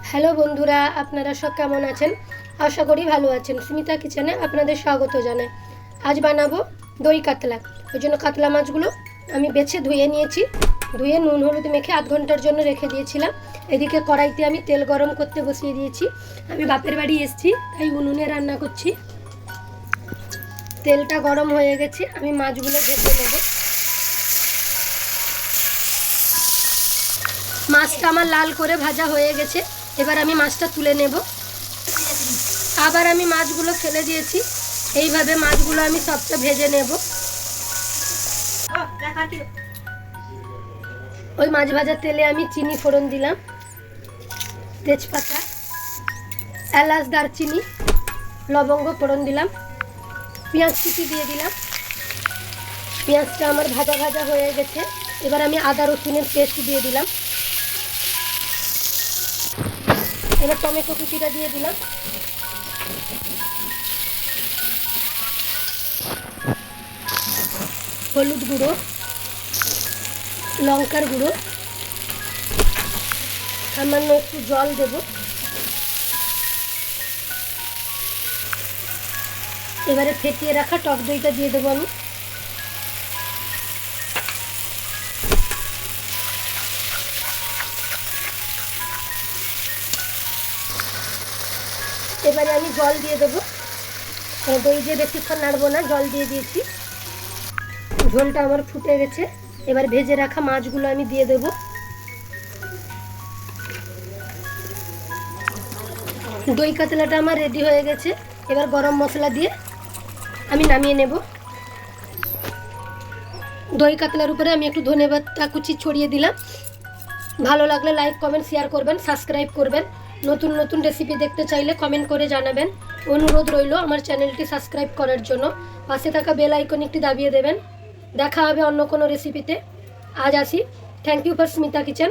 Hello বন্ধুরা, আপনারা সব কেমন আছেন? আশা করি ভালো আছেন। স্মিতা কিচেনে আপনাদের স্বাগত জানাই। আজ বানাবো দই কাতলা। ওই জন্য কাতলা মাছগুলো আমি বেছে ধুয়ে নিয়েছি। ধুয়ে নুন হলুদ মেখে আধ ঘন্টার জন্য রেখে দিয়েছিলাম। এদিকে কড়াইতে আমি তেল গরম করতে বসিয়ে দিয়েছি। আমি বাপের বাড়ি এসেছি, তাই উনুনে রান্না করছি। তেলটা গরম হয়ে গেছে, আমি মাছগুলো ভেজে নেব। মাছটা আমার লাল করে ভাজা হয়ে গেছে। এবার আমি মাছটা তুলে নেব। আবার আমি মাছগুলো ফেলে দিয়েছি। এইভাবে মাছগুলো আমি সবটা ভেজে নেব। ওই মাছ ভাজার তেলে আমি চিনি ফোড়ন দিলাম, তেজপাতা, এলাচ, দারচিনি, লবঙ্গ ফোড়ন দিলাম, পেঁয়াজ কুচি দিয়ে দিলাম। পেঁয়াজটা আমার ভাজা ভাজা হয়ে গেছে। এবার আমি আদা রসুনের পেস্ট দিয়ে দিলাম। এবার টমেটো কুচিটা দিয়ে দিলাম। হলুদ গুঁড়ো, লঙ্কার গুঁড়ো, সামান্য একটু জল দেব। এবারে ফেটিয়ে রাখা টক দইটা দিয়ে দেবো আমি। এবারে আমি জল দিয়ে দেবো। দই দিয়ে বেশিক্ষণ নাড়বো না, জল দিয়ে দিয়েছি। ঝোলটা আমার ফুটে গেছে। এবার ভেজে রাখা মাছগুলো আমি দিয়ে দেবো। দই কাতলাটা আমার রেডি হয়ে গেছে। এবার গরম মশলা দিয়ে আমি নামিয়ে নেব। দই কাতলার উপরে আমি একটু ধনেপাতা কুচি ছড়িয়ে দিলাম। ভালো লাগলে লাইক কমেন্ট শেয়ার করবেন, সাবস্ক্রাইব করবেন। নতুন নতুন রেসিপি দেখতে চাইলে কমেন্ট করে জানাবেন। অনুরোধ রইল আমার চ্যানেলটি সাবস্ক্রাইব করার জন্য। পাশে থাকা বেল আইকন একটি দাবিয়ে দেবেন। দেখা হবে অন্য কোনো রেসিপিতে। আজ আসি। Thank you for Smita kitchen.